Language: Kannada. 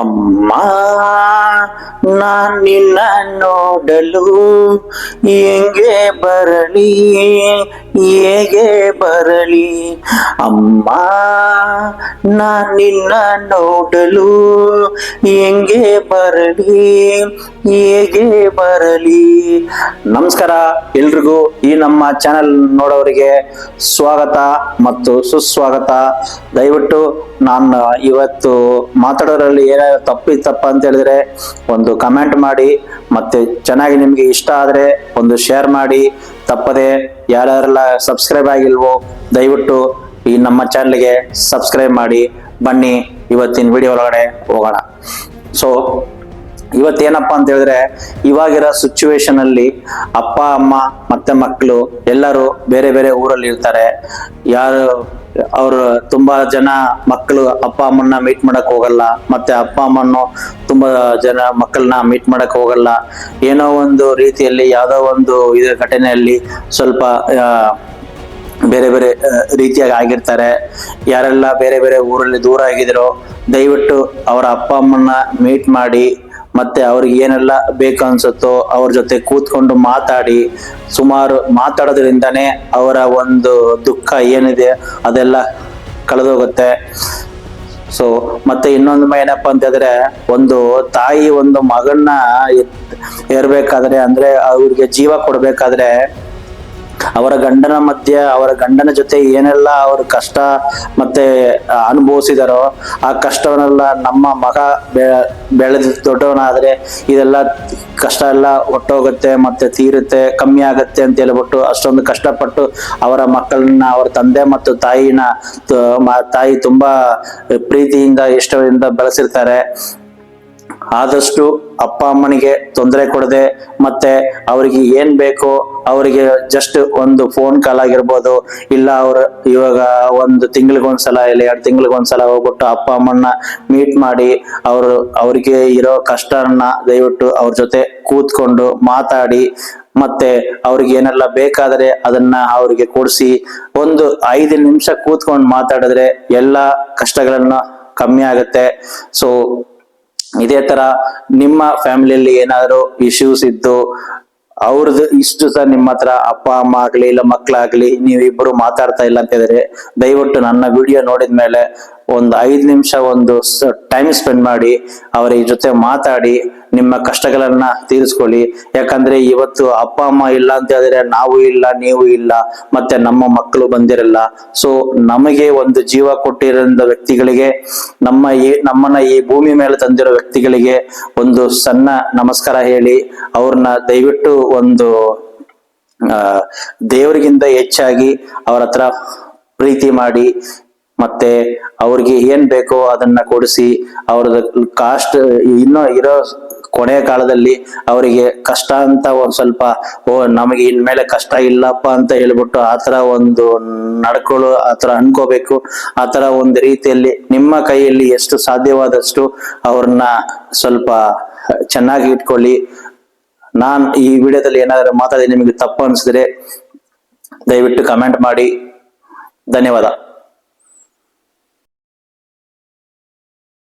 ಅಮ್ಮ ನಿನ್ನ ನೋಡಲು ಹೇಗೆ ಬರಲಿ, ಹೇಗೆ ಬರಲಿ. ಅಮ್ಮ ನಿನ್ನ ನೋಡಲು ಹೆಂಗೆ ಬರಲಿ, ಹೇಗೆ ಬರಲಿ. ನಮಸ್ಕಾರ ಎಲ್ರಿಗೂ. ಈ ನಮ್ಮ ಚಾನೆಲ್ ನೋಡೋರಿಗೆ ಸ್ವಾಗತ ಮತ್ತು ಸುಸ್ವಾಗತ. ದಯವಿಟ್ಟು ನಾನು ಇವತ್ತು ಮಾತಾಡೋದ್ರಲ್ಲಿ ಏನಾದ್ರು ತಪ್ಪ ಅಂತ ಹೇಳಿದ್ರೆ ಒಂದು ಕಮೆಂಟ್ ಮಾಡಿ, ಮತ್ತೆ ಚೆನ್ನಾಗಿ ನಿಮ್ಗೆ ಇಷ್ಟ ಆದ್ರೆ ಒಂದು ಶೇರ್ ಮಾಡಿ. ತಪ್ಪದೆ ಯಾರೆಲ್ಲ ಸಬ್ಸ್ಕ್ರೈಬ್ ಆಗಿಲ್ವೋ ದಯವಿಟ್ಟು ಈ ನಮ್ಮ ಚಾನಲ್ಗೆ ಸಬ್ಸ್ಕ್ರೈಬ್ ಮಾಡಿ. ಬನ್ನಿ ಇವತ್ತಿನ ವಿಡಿಯೋ ಒಳಗಡೆ ಹೋಗೋಣ. ಸೊ ಇವತ್ತೇನಪ್ಪ ಅಂತ ಹೇಳಿದ್ರೆ, ಇವಾಗಿರೋ ಸಿಚುವೇಶನ್ ಅಲ್ಲಿ ಅಪ್ಪ ಅಮ್ಮ ಮತ್ತೆ ಮಕ್ಕಳು ಎಲ್ಲರೂ ಬೇರೆ ಬೇರೆ ಊರಲ್ಲಿ ಇರ್ತಾರೆ. ಅವರು ತುಂಬಾ ಜನ ಮಕ್ಕಳು ಅಪ್ಪ ಅಮ್ಮನ್ನ ಮೀಟ್ ಮಾಡಕ್ ಹೋಗಲ್ಲ, ಮತ್ತೆ ಅಪ್ಪ ಅಮ್ಮನ್ನು ತುಂಬಾ ಜನ ಮಕ್ಕಳನ್ನ ಮೀಟ್ ಮಾಡಕ್ ಹೋಗಲ್ಲ. ಏನೋ ಒಂದು ರೀತಿಯಲ್ಲಿ ಯಾವ್ದೋ ಒಂದು ಘಟನೆಯಲ್ಲಿ ಸ್ವಲ್ಪ ಬೇರೆ ಬೇರೆ ರೀತಿಯಾಗಿ ಆಗಿರ್ತಾರೆ. ಯಾರೆಲ್ಲ ಬೇರೆ ಬೇರೆ ಊರಲ್ಲಿ ದೂರ ಆಗಿದ್ರು ದಯವಿಟ್ಟು ಅವರ ಅಪ್ಪ ಅಮ್ಮನ್ನ ಮೀಟ್ ಮಾಡಿ, ಮತ್ತೆ ಅವ್ರಿಗೆ ಏನೆಲ್ಲ ಬೇಕು ಅನ್ಸುತ್ತೋ ಅವ್ರ ಜೊತೆ ಕೂತ್ಕೊಂಡು ಮಾತಾಡಿ. ಸುಮಾರು ಮಾತಾಡೋದ್ರಿಂದಾನೇ ಅವರ ಒಂದು ದುಃಖ ಏನಿದೆ ಅದೆಲ್ಲ ಕಳೆದೋಗುತ್ತೆ. ಸೊ ಮತ್ತೆ ಇನ್ನೊಂದು ಏನಪ್ಪಾ ಅಂತ ಹೇಳಿದ್ರೆ, ಒಂದು ತಾಯಿ ಒಂದು ಮಗನ್ನ ಇರ್ಬೇಕಾದ್ರೆ ಅಂದ್ರೆ ಅವ್ರಿಗೆ ಜೀವ ಕೊಡ್ಬೇಕಾದ್ರೆ ಅವರ ಗಂಡನ ಜೊತೆ ಏನೆಲ್ಲ ಅವ್ರ ಕಷ್ಟ ಮತ್ತೆ ಅನುಭವಿಸಿದಾರೋ ಆ ಕಷ್ಟವನ್ನೆಲ್ಲ ನಮ್ಮ ಮಗ ಬೆಳೆದು ದೊಡ್ಡವನಾದ್ರೆ ಇದೆಲ್ಲ ಕಷ್ಟ ಎಲ್ಲ ಹೊಟ್ಟೋಗುತ್ತೆ, ಮತ್ತೆ ತೀರುತ್ತೆ, ಕಮ್ಮಿ ಆಗತ್ತೆ ಅಂತ ಹೇಳ್ಬಿಟ್ಟು ಅಷ್ಟೊಂದು ಕಷ್ಟಪಟ್ಟು ಅವರ ಮಕ್ಕಳನ್ನ, ಅವರ ತಂದೆ ಮತ್ತು ತಾಯಿ ತುಂಬಾ ಪ್ರೀತಿಯಿಂದ ಇಷ್ಟದಿಂದ ಬೆಳೆಸಿರ್ತಾರೆ. ಆದಷ್ಟು ಅಪ್ಪ ಅಮ್ಮನಿಗೆ ತೊಂದರೆ ಕೊಡದೆ, ಮತ್ತೆ ಅವರಿಗೆ ಏನ್ ಬೇಕೋ ಅವರಿಗೆ ಜಸ್ಟ್ ಒಂದು ಫೋನ್ ಕಾಲ್ ಆಗಿರ್ಬೋದು, ಇಲ್ಲ ಅವ್ರು ಇವಾಗ ಒಂದು ತಿಂಗಳಿಗೊಂದ್ಸಲ ಇಲ್ಲ 2 ತಿಂಗಳಿಗೊಂದ್ಸಲ ಹೋಗ್ಬಿಟ್ಟು ಅಪ್ಪ ಅಮ್ಮನ್ನ ಮೀಟ್ ಮಾಡಿ ಅವ್ರಿಗೆ ಇರೋ ಕಷ್ಟನ ದಯವಿಟ್ಟು ಅವ್ರ ಜೊತೆ ಕೂತ್ಕೊಂಡು ಮಾತಾಡಿ, ಮತ್ತೆ ಅವ್ರಿಗೆ ಏನೆಲ್ಲ ಬೇಕಾದ್ರೆ ಅದನ್ನ ಅವ್ರಿಗೆ ಕೊಡಿಸಿ ಒಂದು 5 ನಿಮಿಷ ಕೂತ್ಕೊಂಡು ಮಾತಾಡಿದ್ರೆ ಎಲ್ಲಾ ಕಷ್ಟಗಳನ್ನ ಕಮ್ಮಿ ಆಗುತ್ತೆ. ಸೊ ಇದೇ ತರ ನಿಮ್ಮ ಫ್ಯಾಮಿಲಿಯಲ್ಲಿ ಏನಾದ್ರು ಇಶ್ಯೂಸ್ ಇದ್ದು ಅವ್ರದ್ದು ಇಷ್ಟು ಸಹ ನಿಮ್ಮ ಹತ್ರ ಅಪ್ಪ ಅಮ್ಮ ಆಗ್ಲಿ ಇಲ್ಲ ಮಕ್ಕಳಾಗ್ಲಿ ನೀವಿಬ್ಬರು ಮಾತಾಡ್ತಾ ಇಲ್ಲ ಅಂತ ಹೇಳಿದ್ರೆ ದಯವಿಟ್ಟು ನನ್ನ ವಿಡಿಯೋ ನೋಡಿದ್ಮೇಲೆ ಒಂದು 5 ನಿಮಿಷ ಒಂದು ಟೈಮ್ ಸ್ಪೆಂಡ್ ಮಾಡಿ ಅವರ ಜೊತೆ ಮಾತಾಡಿ ನಿಮ್ಮ ಕಷ್ಟಗಳನ್ನ ತೀರಿಸ್ಕೊಳ್ಳಿ. ಯಾಕಂದ್ರೆ ಇವತ್ತು ಅಪ್ಪ ಅಮ್ಮ ಇಲ್ಲ ಅಂತ ಹೇಳಿದ್ರೆ ನಾವು ಇಲ್ಲ, ನೀವು ಇಲ್ಲ, ಮತ್ತೆ ನಮ್ಮ ಮಕ್ಕಳು ಬಂದಿರಲ್ಲ. ಸೊ ನಮಗೆ ಒಂದು ಜೀವ ಕೊಟ್ಟಿರೋ ವ್ಯಕ್ತಿಗಳಿಗೆ, ನಮ್ಮನ್ನ ಈ ಭೂಮಿ ಮೇಲೆ ತಂದಿರೋ ವ್ಯಕ್ತಿಗಳಿಗೆ ಒಂದು ಸಣ್ಣ ನಮಸ್ಕಾರ ಹೇಳಿ ಅವ್ರನ್ನ ದಯವಿಟ್ಟು ಒಂದು ದೇವರಿಗಿಂತ ಹೆಚ್ಚಾಗಿ ಅವ್ರ ಹತ್ರ ಪ್ರೀತಿ ಮಾಡಿ, ಮತ್ತೆ ಅವ್ರಿಗೆ ಏನ್ ಬೇಕೋ ಅದನ್ನ ಕೊಡಿಸಿ ಅವ್ರದ್ದು ಕಾಸ್ಟ್ ಇನ್ನೂ ಇರೋ ಕೊನೆಯ ಕಾಲದಲ್ಲಿ ಅವರಿಗೆ ಕಷ್ಟ ಅಂತ ಒಂದ್ ಸ್ವಲ್ಪ ನಮಗೆ ಇನ್ಮೇಲೆ ಕಷ್ಟ ಇಲ್ಲಪ್ಪ ಅಂತ ಹೇಳ್ಬಿಟ್ಟು ಆತರ ಒಂದು ನಡ್ಕೊಳ್ಳೋ ಆತರ ಅನ್ಕೋಬೇಕು. ಆತರ ಒಂದು ರೀತಿಯಲ್ಲಿ ನಿಮ್ಮ ಕೈಯಲ್ಲಿ ಎಷ್ಟು ಸಾಧ್ಯವಾದಷ್ಟು ಅವ್ರನ್ನ ಸ್ವಲ್ಪ ಚೆನ್ನಾಗಿ ಇಟ್ಕೊಳ್ಳಿ. ನಾನ್ ಈ ವಿಡಿಯೋದಲ್ಲಿ ಏನಾದ್ರು ಮಾತಾಡಿ ನಿಮಗೆ ತಪ್ಪು ಅನ್ಸಿದ್ರೆ ದಯವಿಟ್ಟು ಕಮೆಂಟ್ ಮಾಡಿ. ಧನ್ಯವಾದ.